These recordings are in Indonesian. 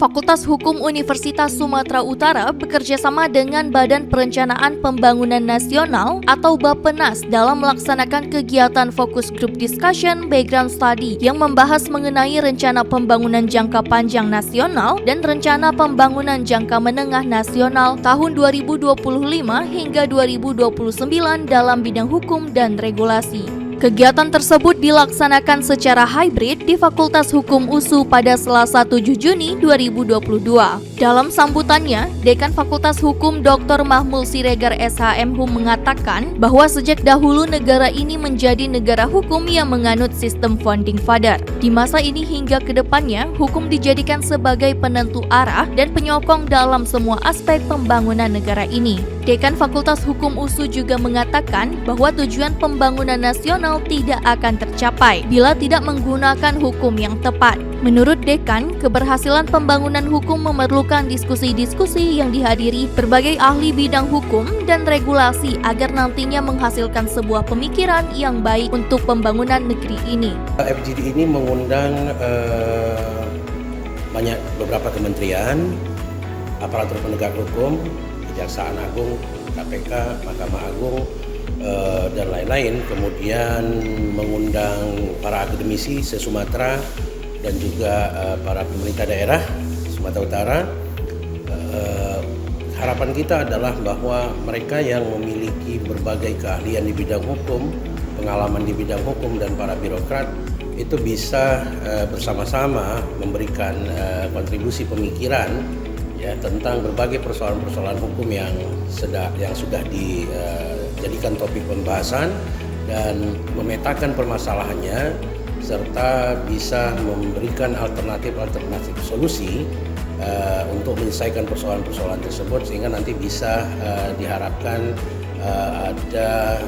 Fakultas Hukum Universitas Sumatera Utara bekerjasama dengan Badan Perencanaan Pembangunan Nasional atau Bappenas dalam melaksanakan kegiatan Focus Group Discussion Background Study yang membahas mengenai rencana pembangunan jangka panjang nasional dan rencana pembangunan jangka menengah nasional tahun 2025 hingga 2029 dalam bidang hukum dan regulasi. Kegiatan tersebut dilaksanakan secara hybrid di Fakultas Hukum USU pada Selasa 7 Juni 2022. Dalam sambutannya, Dekan Fakultas Hukum Dr. Mahmul Siregar SHMHum mengatakan bahwa sejak dahulu negara ini menjadi negara hukum yang menganut sistem founding father. Di masa ini hingga ke depannya, hukum dijadikan sebagai penentu arah dan penyokong dalam semua aspek pembangunan negara ini. Dekan Fakultas Hukum USU juga mengatakan bahwa tujuan pembangunan nasional tidak akan tercapai bila tidak menggunakan hukum yang tepat. Menurut Dekan, keberhasilan pembangunan hukum memerlukan diskusi-diskusi yang dihadiri berbagai ahli bidang hukum dan regulasi agar nantinya menghasilkan sebuah pemikiran yang baik untuk pembangunan negeri ini. FGD ini mengundang beberapa kementerian, aparatur penegak hukum, Kejaksaan Agung, KPK, Mahkamah Agung, dan lain-lain. Kemudian mengundang para akademisi se-Sumatera dan juga para pemerintah daerah Sumatera Utara. Harapan kita adalah bahwa mereka yang memiliki berbagai keahlian di bidang hukum, pengalaman di bidang hukum, dan para birokrat itu bisa bersama-sama memberikan kontribusi pemikiran ya tentang berbagai persoalan-persoalan hukum yang sudah dijadikan topik pembahasan dan memetakan permasalahannya serta bisa memberikan alternatif solusi untuk menyelesaikan persoalan-persoalan tersebut sehingga nanti bisa diharapkan ada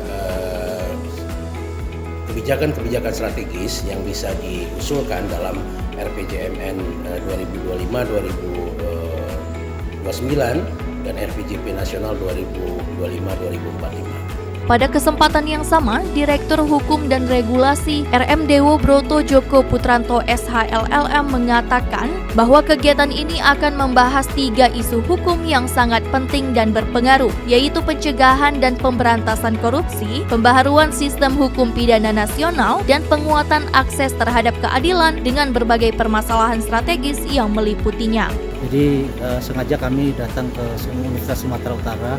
kebijakan-kebijakan strategis yang bisa diusulkan dalam RPJMN 2025-2029 dan RPJP Nasional 2025-2045. Pada kesempatan yang sama, Direktur Hukum dan Regulasi RM Dewo Broto Joko Putranto SHLLM mengatakan bahwa kegiatan ini akan membahas 3 isu hukum yang sangat penting dan berpengaruh, yaitu pencegahan dan pemberantasan korupsi, pembaharuan sistem hukum pidana nasional, dan penguatan akses terhadap keadilan dengan berbagai permasalahan strategis yang meliputinya. Jadi sengaja kami datang ke Universitas Sumatera Utara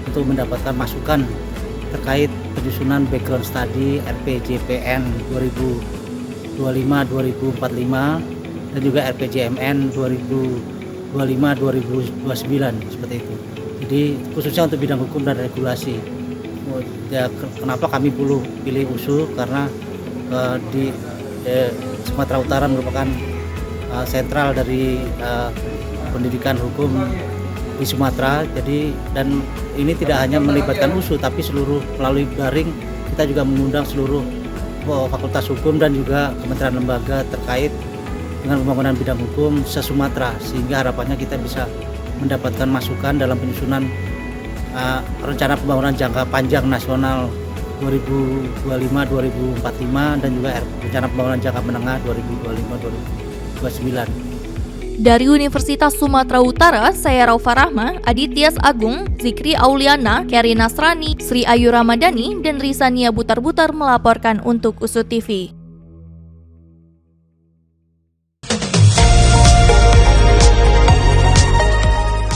untuk mendapatkan masukan terkait penyusunan background study RPJPN 2025-2045 dan juga RPJMN 2025-2029 seperti itu. Jadi khususnya untuk bidang hukum dan regulasi. Ya, kenapa kami pilih USU? Karena di Sumatera Utara merupakan sentral dari pendidikan hukum di Sumatera. Jadi dan ini tidak hanya melibatkan USU tapi seluruh melalui daring kita juga mengundang seluruh fakultas hukum dan juga kementerian lembaga terkait dengan pembangunan bidang hukum se-Sumatera sehingga harapannya kita bisa mendapatkan masukan dalam penyusunan rencana pembangunan jangka panjang nasional 2025-2045 dan juga rencana pembangunan jangka menengah 2025-2029. Dari Universitas Sumatera Utara, saya Raufa Rahma, Aditya Agung, Zikri Auliana, Keri Nasrani, Sri Ayu Ramadhani, dan Risania Butar-Butar melaporkan untuk USU TV.